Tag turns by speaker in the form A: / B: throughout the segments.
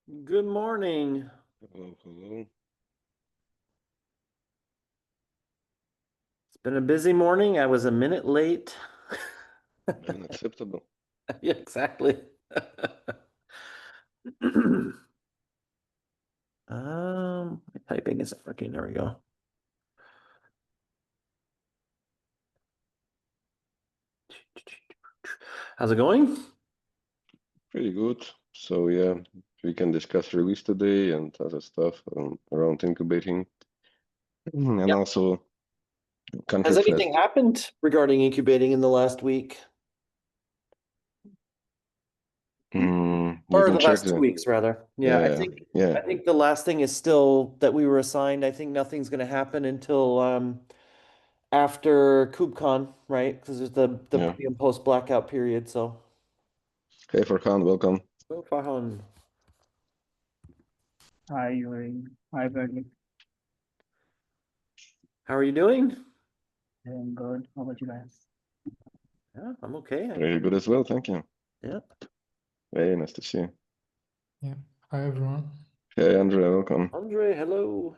A: Good morning.
B: Hello.
A: It's been a busy morning. I was a minute late.
B: Unacceptable.
A: Yeah, exactly. My typing isn't working. There we go. How's it going?
B: Pretty good. So yeah, we can discuss release today and other stuff around incubating. And
A: Yep.
B: also
A: Has anything
B: ContribFest.
A: happened regarding incubating in the last week?
B: You
A: Or
B: can
A: the
B: check
A: last two
B: the
A: weeks, rather. Yeah, I
B: yeah,
A: think
B: yeah,
A: I think the last thing is still that we were assigned. I think nothing's gonna happen until after KubeCon, right? Because there's the
B: yeah.
A: pre and post blackout period. So
B: Hey Farhan, welcome.
A: so Fahan.
C: Hi, Yuri. Hi, Bradley.
A: How are you doing?
C: Doing good. How about you guys?
A: Yeah, I'm okay.
B: Very good as well, thank you.
A: Yeah.
B: Very nice to see you.
D: Yeah. Hi, everyone.
B: Hey Andrea, welcome.
A: Andre, hello.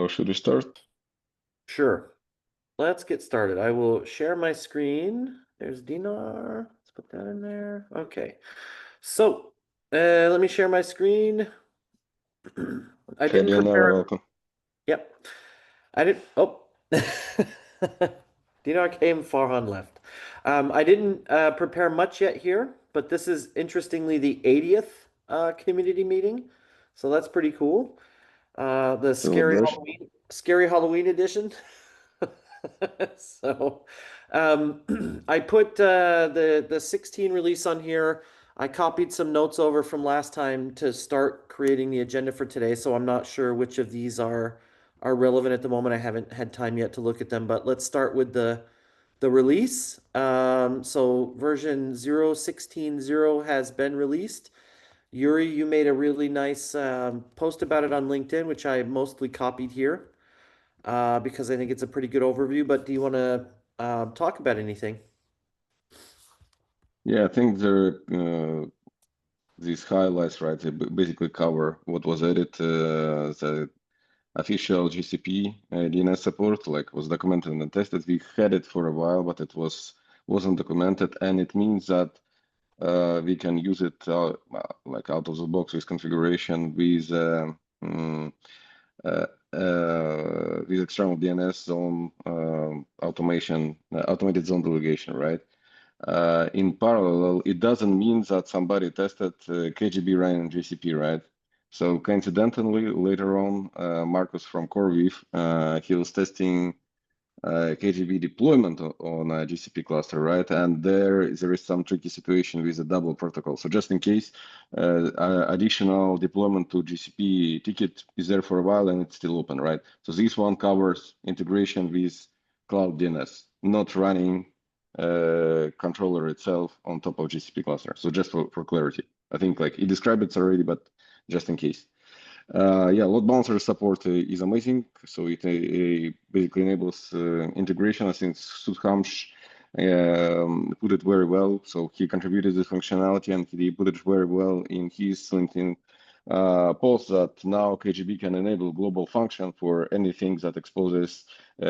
B: Should we start?
A: Sure. Let's get started. I will share my screen. There's Dinar. Let's put that in there. Okay. So, let me share my screen. I
B: Hey
A: didn't
B: Diana,
A: prepare.
B: welcome.
A: Yep. I didn't. Oh. Dinar came, Farhan left. I didn't prepare much yet here, but this is interestingly the 80th community meeting. So that's pretty cool. The
B: Celebration.
A: scary Halloween edition. So, I put the 16 release on here. I copied some notes over from last time to start creating the agenda for today, so I'm not sure which of these are relevant at the moment. I haven't had time yet to look at them, but let's start with the release. So version 0.16.0 has been released. Yuri, you made a really nice post about it on LinkedIn, which I mostly copied here because I think it's a pretty good overview. But do you want to talk about anything?
B: Yeah, I think these highlights, right, they basically cover what was added, the official GCP DNS support, like was documented and tested. We had it for a while, but wasn't documented, and it means that we can use it like out of the box with configuration mm, with external DNS zone automated zone delegation, right? In parallel, it doesn't mean that somebody tested k8gb running GCP, right? So coincidentally, later on, Marcus from CoreDNS, he was testing k8gb deployment on a GCP cluster, right? And there is some tricky situation with a double protocol. So just in case, additional deployment to GCP ticket is there for a while and it's still open, right? So this one covers integration with Cloud DNS, not running controller itself on top of GCP cluster. So just for clarity, I think like it described it already, but just in case. Yeah, load balancer support is amazing. So it basically enables integration. I think Sudhamsh put it very well. So he contributed the functionality and he put it very well in his LinkedIn post that now k8gb can enable global function for anything that exposes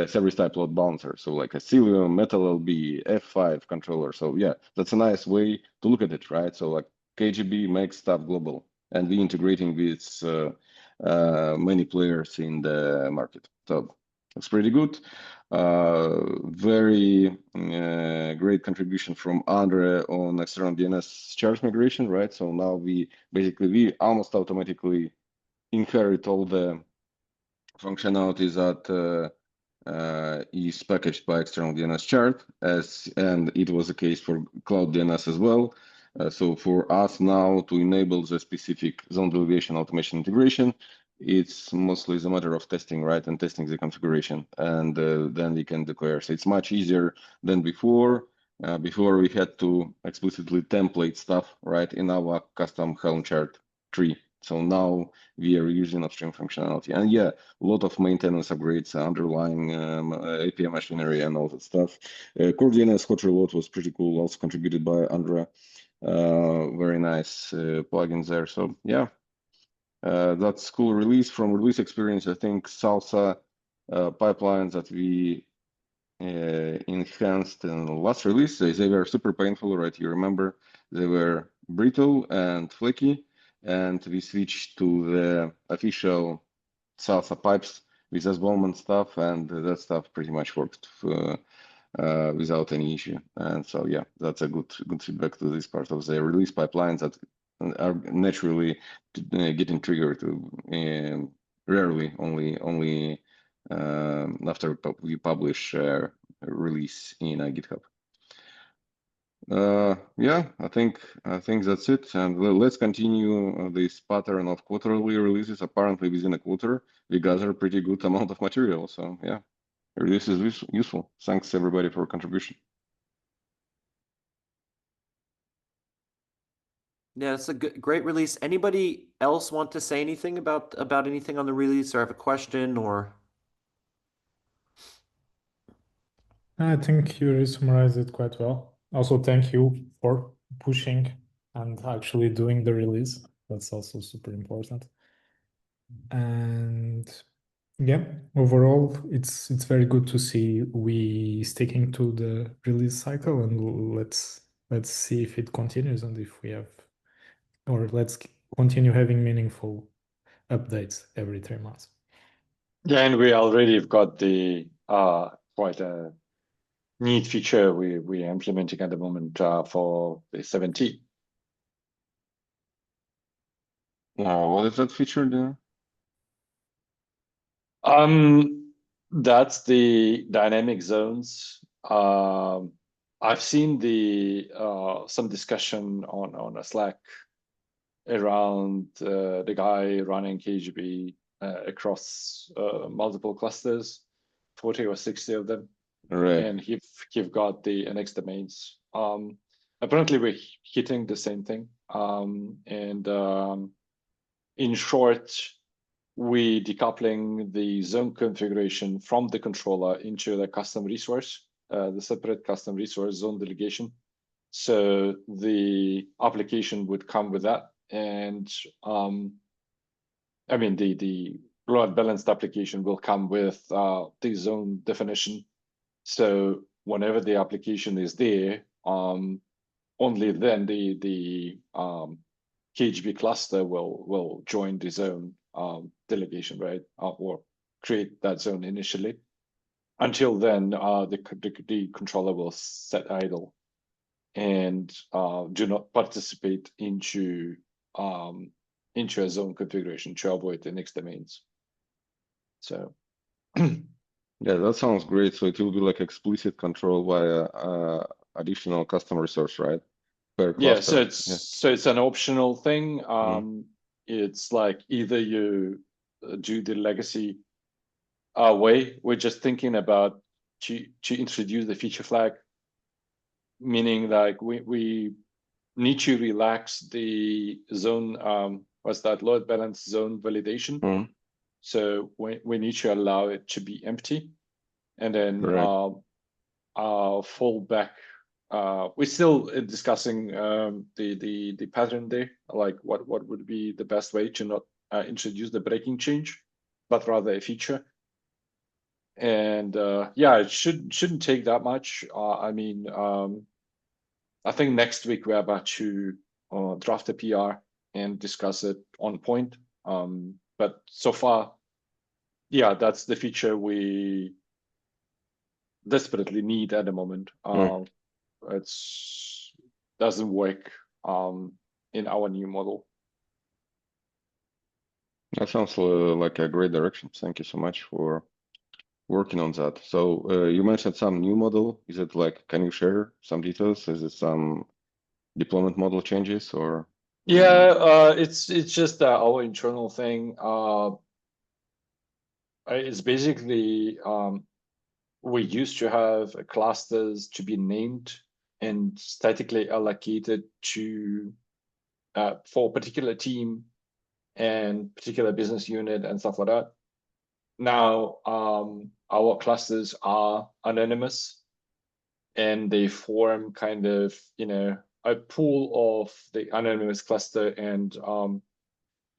B: service type load balancer. So like a Cilium, MetalLB, F5 controller. So yeah, that's a nice way to look at it, right? So like k8gb makes stuff global and we integrating with many players in the market. So it's pretty good. Very great contribution from Andre on external DNS chart migration, right? So now we almost automatically inherit all the functionalities that is packaged by external DNS chart, and it was the case for Cloud DNS as well. So for us now to enable the specific zone delegation automation integration, it's mostly the matter of testing, right, and testing the configuration, and then we can declare. So it's much easier than before. Before we had to explicitly template stuff, right, in our custom Helm chart tree. So now we are using upstream functionality, and yeah, a lot of maintenance upgrades, underlying API machinery, and all that stuff. CoreDNS Hot Reload was pretty cool, also contributed by Andra. Very nice plugins there. So yeah, that's cool release. From release experience, I think Salsa pipelines that we enhanced in the last release, they were super painful, right? You remember they were brittle and flaky, and we switched to the official Salsa pipes with S-Bowman stuff, and that stuff pretty much worked without any issue. And so yeah, that's a good feedback to this part of the release pipelines that are naturally getting triggered rarely, only after we publish a release in GitHub. Yeah, I think that's it, and let's continue this pattern of quarterly releases. Apparently, within a quarter, we gather a pretty good amount of material. So yeah, release is useful. Thanks everybody for contribution.
A: Yeah, it's a great release. Anybody else want to say anything about anything on the release, or have a question, or?
D: I think you really summarized it quite well. Also, thank you for pushing and actually doing the release. That's also super important. And yeah, overall, it's very good to see we sticking to the release cycle, and let's see if it continues and if we have, or let's continue having meaningful updates every 3 months.
E: Yeah, and we already have got the quite a neat feature we're implementing at the moment for the 17.
B: What is that feature there?
E: That's the dynamic zones. I've seen the some discussion on a Slack around the guy running k8gb across multiple clusters, 40 or 60 of them.
B: Right.
E: And he've got the NX domains. Apparently we're hitting the same thing. In short, we decoupling the zone configuration from the controller into the custom resource, the separate custom resource zone delegation. So the application would come with that. And I mean, the load balanced application will come with the zone definition. So whenever the application is there, only then the k8gb cluster will join the zone delegation, right? Or create that zone initially. Until then, the controller will set idle and do not participate into a zone configuration to avoid the NX domains. So.
B: Yeah, that sounds great. So it will be like explicit control via additional custom resource, right? Per cluster.
E: Yeah, so it's an optional thing. It's like either you do the legacy way. We're just thinking about to introduce the feature flag, meaning like we need to relax the zone. What's that? Load balance zone validation. So we need to allow it to be empty, and then fall back. We're still discussing the pattern there, like what would be the best way to not introduce the breaking change, but rather a feature. And yeah, it shouldn't take that much. I mean, I think next week we're about to draft a PR and discuss it on point. But so far, yeah, that's the feature we desperately need at the moment. It's doesn't work in our new model.
B: That sounds like a great direction. Thank you so much for working on that. So you mentioned some new model. Is it like, can you share some details? Is it some deployment model changes or?
E: Yeah, it's just our internal thing. It's basically we used to have clusters to be named and statically allocated to for a particular team and particular business unit and stuff like that. Now, our clusters are anonymous, and they form kind of, a pool of the anonymous cluster, and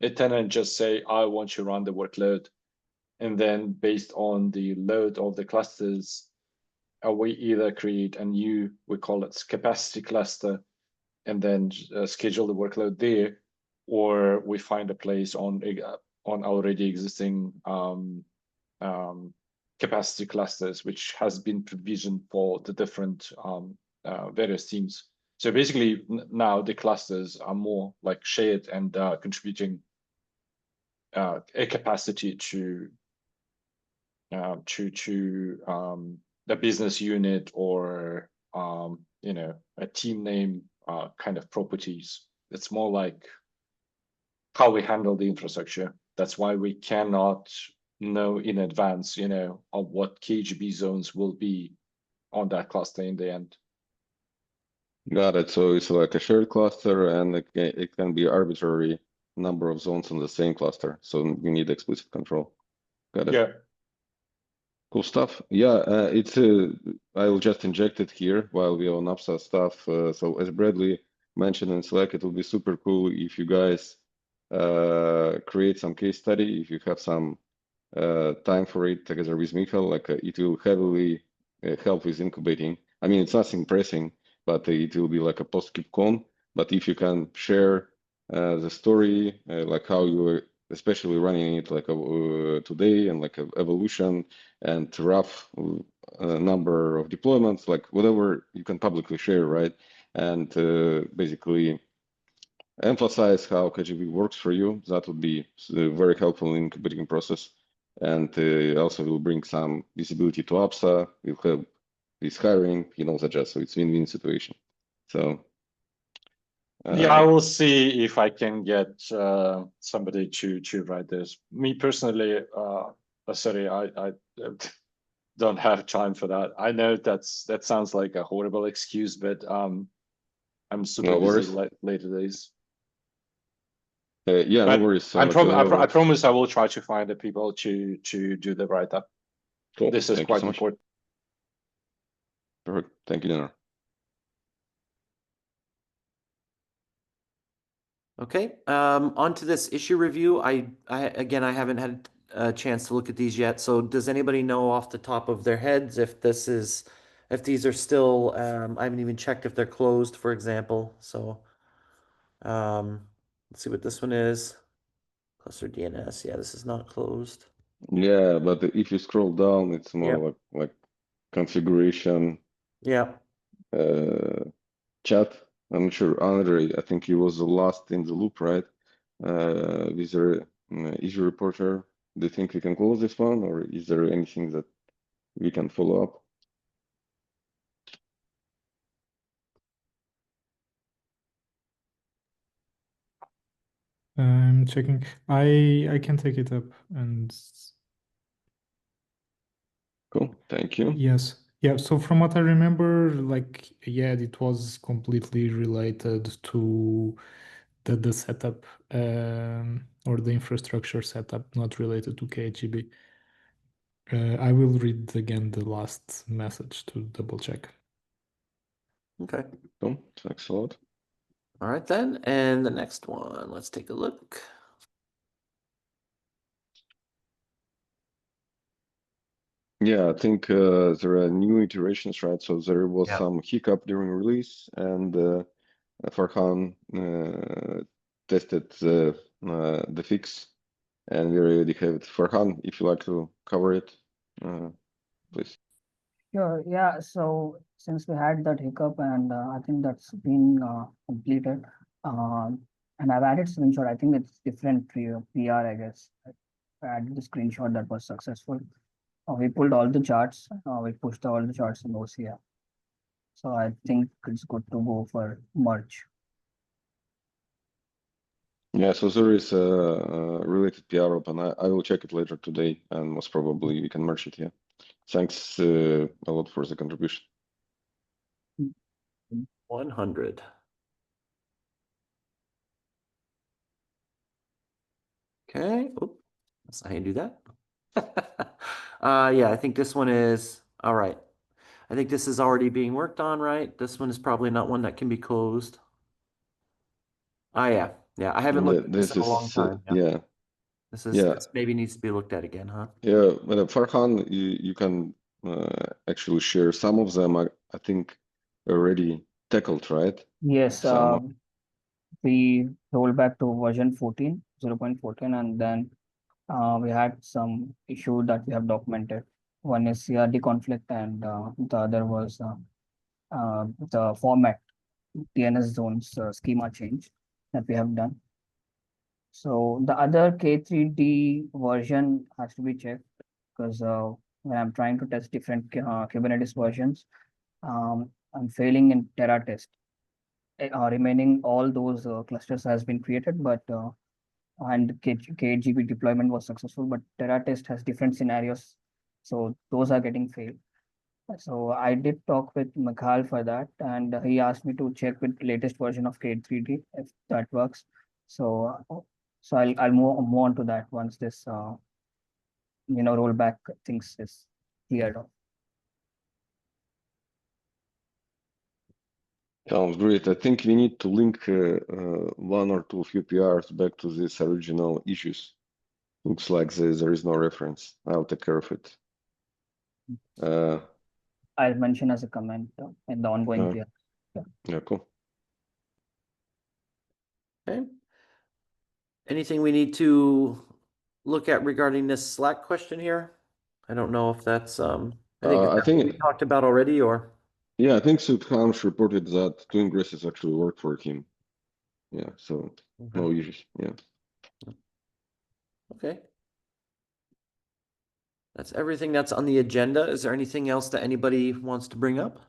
E: a tenant just say, I want to run the workload. And then based on the load of the clusters, we either create a new, we call it capacity cluster, and then schedule the workload there, or we find a place on already existing capacity clusters, which has been provisioned for the different various teams. So basically now the clusters are more like shared and contributing a capacity to a business unit or a team name kind of properties. It's more like how we handle the infrastructure. That's why we cannot know in advance, of what k8gb zones will be on that cluster in the end.
B: Got it. So it's like a shared cluster, and it can be arbitrary number of zones on the same cluster. So you need explicit control. Got it.
E: Yeah.
B: Cool stuff. Yeah, I'll just inject it here while we on Upsa stuff. So as Bradley mentioned in Slack, it will be super cool if you guys create some case study. If you have some time for it together with Michael, it will heavily help with incubating. I mean, it's nothing pressing, but it will be like a post-KubeCon. But if you can share the story, like how you were especially running it today, and like evolution and rough number of deployments, like whatever you can publicly share, right? And basically emphasize how k8gb works for you. That would be very helpful in incubating process, and also will bring some visibility to Upsa. Will help with hiring, so it's win-win situation. So
E: yeah, I will see if I can get somebody to write this. Me personally, sorry, I don't have time for that. I know that sounds like a horrible excuse, but I'm super busy later days.
B: Yeah,
E: but
B: no worries.
E: I promise I will try to find the people to do the write-up.
B: Cool.
E: This is quite important.
B: Perfect. Thank you, Dinner.
A: Okay, on to this issue review. I haven't had a chance to look at these yet. So does anybody know off the top of their heads if these are still, I haven't even checked if they're closed, for example. So let's see what this one is. Cluster DNS. Yeah, this is not closed.
B: Yeah, but if you scroll down, it's more like configuration.
A: Yeah.
B: Chat. I'm not sure, Andre, I think he was the last in the loop, right? Is there issue reporter? Do you think we can close this one, or is there anything that we can follow up?
D: I'm checking. I can take it up and.
B: Cool, thank you.
D: Yes. Yeah, so from what I remember, it was completely related to the setup or the infrastructure setup, not related to k8gb. I will read again the last message to double check.
A: Okay.
B: Cool, thanks a lot.
A: All right then, and the next one, let's take a look.
B: Yeah, I think there are new iterations, right? So there was some hiccup during release, and Farhan tested the fix, and we already have it. Farhan, if you like to cover it, please.
C: Sure. Yeah. So since we had that hiccup, and I think that's been completed, and I've added screenshot. I think it's different PR, I guess. I added the screenshot that was successful. We pulled all the charts. We pushed all the charts in OCR. So I think it's good to go for merge.
B: Yeah, so there is a related PR open. I will check it later today, and most probably we can merge it here. Thanks a lot for the contribution.
A: 100. Okay. Oop. That's not how you do that. Yeah, I think this one is all right. I think this is already being worked on, right? This one is probably not one that can be closed. Oh yeah. Yeah, I haven't looked at this
B: This
A: in a long
B: is
A: time.
B: yeah.
A: This maybe needs to be looked at again, huh?
B: Yeah, but Farhan, you can actually share some of them. I think already tackled, right?
C: Yes,
B: Some
C: we rolled back to version 14, 0.14, and then we had some issue that we have documented. One is CRD conflict, and the other was the format DNS zones schema change that we have done. So the other K3D version has to be checked because when I'm trying to test different Kubernetes versions, I'm failing in Terra test. Remaining all those clusters has been created, but and k8gb deployment was successful, but Terra test has different scenarios, so those are getting failed. So I did talk with Mikhal for that, and he asked me to check with the latest version of K3D if that works. So I'll move on to that once this rollback things is cleared off.
B: sounds great. I think we need to link one or two few PRs back to these original issues. Looks like there is no reference. I'll take care of it.
C: I'll mention as a comment in the ongoing PR.
B: Yeah, cool.
A: Okay. Anything we need to look at regarding this Slack question here? I don't know if that's I think we talked about already, or
B: yeah, I think Sudhamsh reported that two ingresses actually worked for him. Yeah, so no issues. Yeah.
A: okay. That's everything that's on the agenda. Is there anything else that anybody wants to bring up?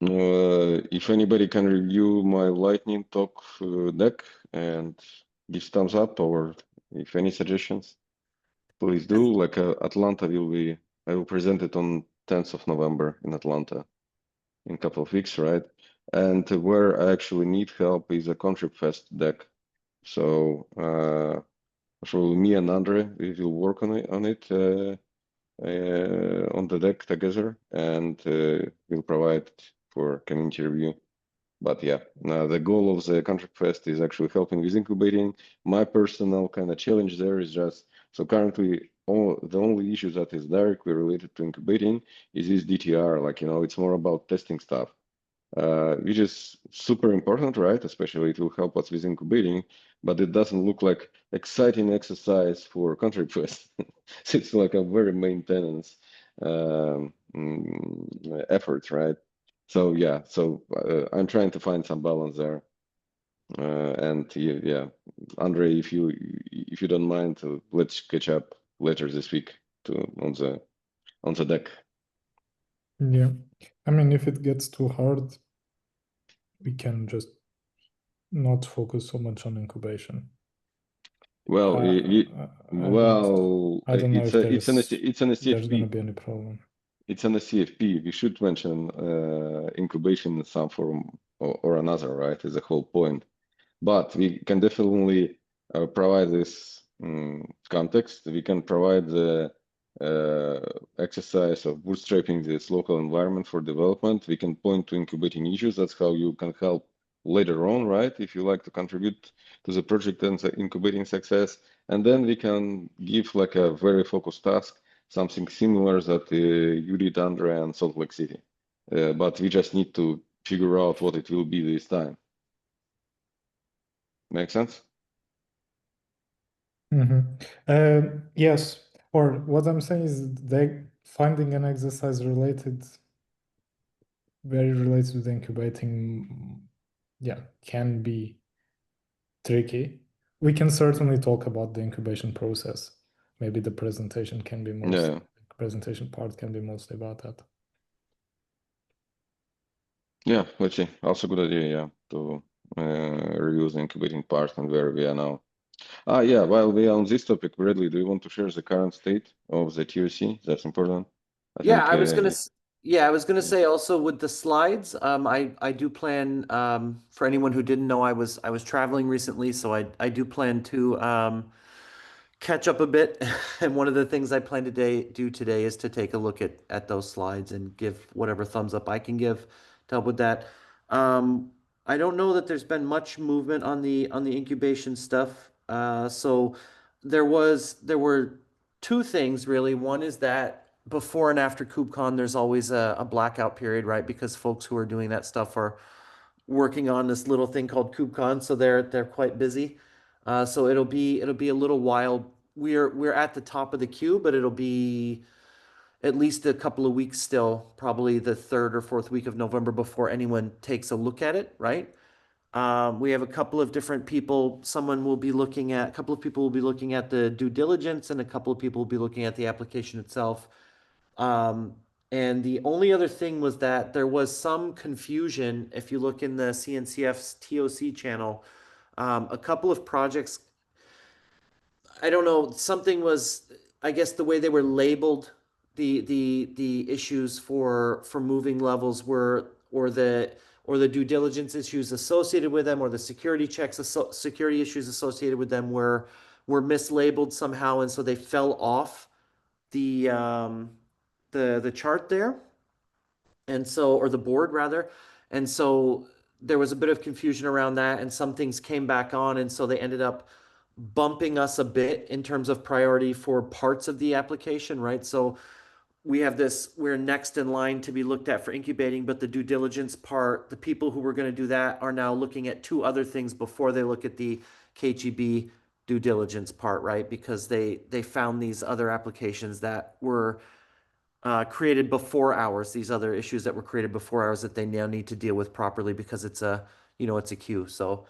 B: If anybody can review my lightning talk deck and give thumbs up, or if any suggestions, please do. Like Atlanta I will present it on 10th of November in Atlanta in a couple of weeks, right? And where I actually need help is a ContribFest deck. So me and Andre, we will work on it on the deck together, and we'll provide it for community review. But yeah, the goal of the ContribFest is actually helping with incubating. My personal kind of challenge there is just, so currently the only issue that is directly related to incubating is this DTR. Like, it's more about testing stuff, which is super important, right? Especially it will help us with incubating, but it doesn't look like exciting exercise for ContribFest. It's like a very maintenance effort, right? So yeah, I'm trying to find some balance there. And yeah, Andre, if you don't mind, let's catch up later this week on the deck.
D: Yeah, I mean, if it gets too hard, we can just not focus so much on incubation.
B: Well,
D: I don't know if
B: it's an
D: there's going to
B: CFP.
D: be any problem.
B: It's an CFP. We should mention incubation in some form or another, right? Is the whole point. But we can definitely provide this context. We can provide the exercise of bootstrapping this local environment for development. We can point to incubating issues. That's how you can help later on, right? If you like to contribute to the project and the incubating success. And then we can give like a very focused task, something similar that you did, Andre, and Salt Lake City. But we just need to figure out what it will be this time. Make sense?
D: Yes. Or what I'm saying is they finding an exercise very related with incubating, yeah, can be tricky. We can certainly talk about the incubation process. Maybe the presentation can be presentation part can be mostly about that.
B: Yeah, let's see. Also good idea, yeah, to review the incubating part and where we are now. Yeah, while we are on this topic, Bradley, do you want to share the current state of the TOC? That's important.
A: I was gonna Yeah, I was gonna say also with the slides, I do plan, for anyone who didn't know, I was traveling recently, so I do plan to catch up a bit. And one of the things I plan to do today is to take a look at those slides and give whatever thumbs up I can give to help with that. I don't know that there's been much movement on the incubation stuff. So there were two things really. One is that before and after KubeCon, there's always a blackout period, right? Because folks who are doing that stuff are working on this little thing called KubeCon, so they're quite busy. So it'll be a little while. We're at the top of the queue, but it'll be at least a couple of weeks still, probably the third or fourth week of November before anyone takes a look at it, right? We have a couple of different people. A couple of people will be looking at the due diligence, and a couple of people will be looking at the application itself. And the only other thing was that there was some confusion. If you look in the CNCF's TOC channel, a couple of projects, I don't know, I guess the way they were labeled, the issues for moving levels were, or the due diligence issues associated with them, or the security issues associated with them were mislabeled somehow, and so they fell off the chart there, and so, or the board rather, and so there was a bit of confusion around that, and some things came back on, and so they ended up bumping us a bit in terms of priority for parts of the application, right? So we're next in line to be looked at for incubating, but the due diligence part, the people who were going to do that are now looking at two other things before they look at the k8gb due diligence part, right? Because they found these other applications that were created before ours, these other issues that were created before ours that they now need to deal with properly because it's a queue. So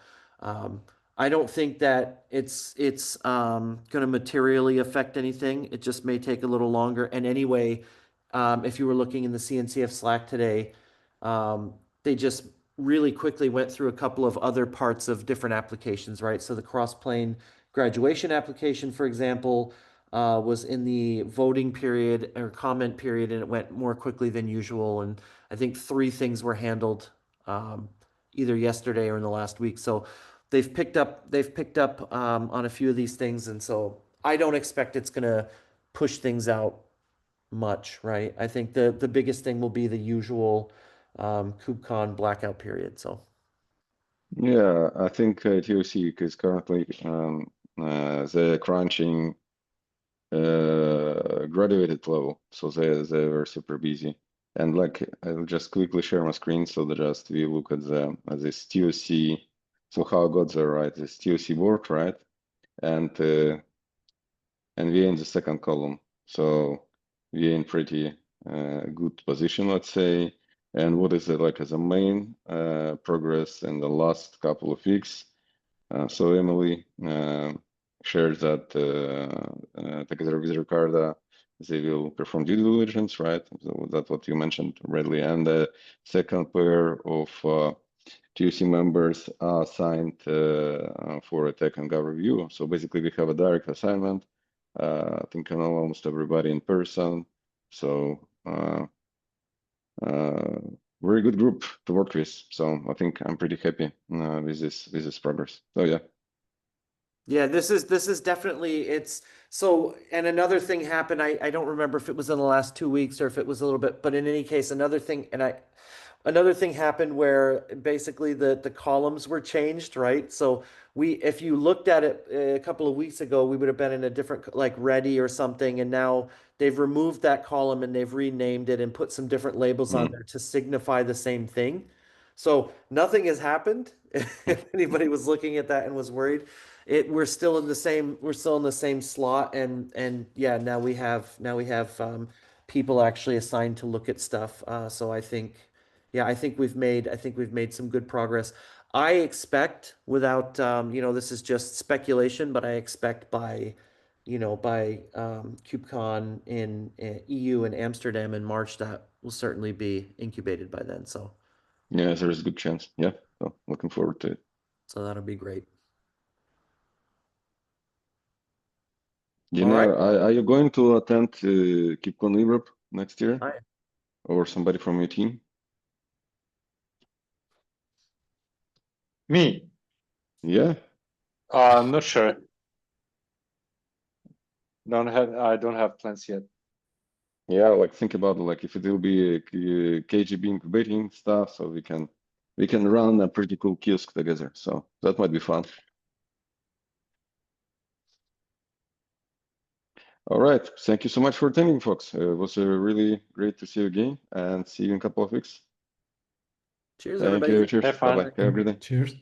A: I don't think that it's going to materially affect anything. It just may take a little longer. And anyway, if you were looking in the CNCF Slack today, they just really quickly went through a couple of other parts of different applications, right? So the cross-plane graduation application, for example, was in the voting period or comment period, and it went more quickly than usual. And I think three things were handled either yesterday or in the last week. So they've picked up on a few of these things, and so I don't expect it's going to push things out much, right? I think the biggest thing will be the usual KubeCon blackout period. So
B: Yeah, I think TOC is currently they're crunching graduated level, so they were super busy. And like I'll just quickly share my screen so that just we look at this TOC. So how I got there, right? This TOC board, right? And we're in the second column, so we're in pretty good position, let's say. And what is it like as a main progress in the last couple of weeks? So Emily shared that together with Ricardo, they will perform due diligence, right? So that's what you mentioned, Redley. And the second pair of TUC members are assigned for a tech and gov review. So basically, we have a direct assignment. I think I know almost everybody in person. So very good group to work with. So I think I'm pretty happy with this progress. So yeah.
A: yeah, this is definitely it's so. And another thing happened. I don't remember if it was in the last 2 weeks or if it was a little bit, but in any case, another thing happened where basically the columns were changed, right? So if you looked at it a couple of weeks ago, we would have been in a different, like ready or something, and now they've removed that column and they've renamed it and put some different labels on there to signify the same thing. So nothing has happened. If anybody was looking at that and was worried, we're still in the same slot, and yeah, now we have people actually assigned to look at stuff. So I think we've made some good progress. I expect without, this is just speculation, but I expect by KubeCon in EU and Amsterdam in March, that will certainly be incubated by then. So
B: Yeah, there is a good chance. Yeah, so looking forward to it.
A: so that'll be great.
B: Are you going to attend KubeCon Europe next year? or somebody from your team?
E: Me?
B: Yeah.
E: I'm not sure. I don't have plans yet.
B: Yeah, like think about it, like if it will be k8gb incubating stuff, so we can run a pretty cool kiosk together. So that might be fun. All right, thank you so much for attending, folks. It was really great to see you again, and see you in a couple of weeks.
A: Cheers,
B: Thank
A: everybody.
B: you. Cheers.
E: Have fun.
B: Bye bye. Have a great day.
D: Cheers.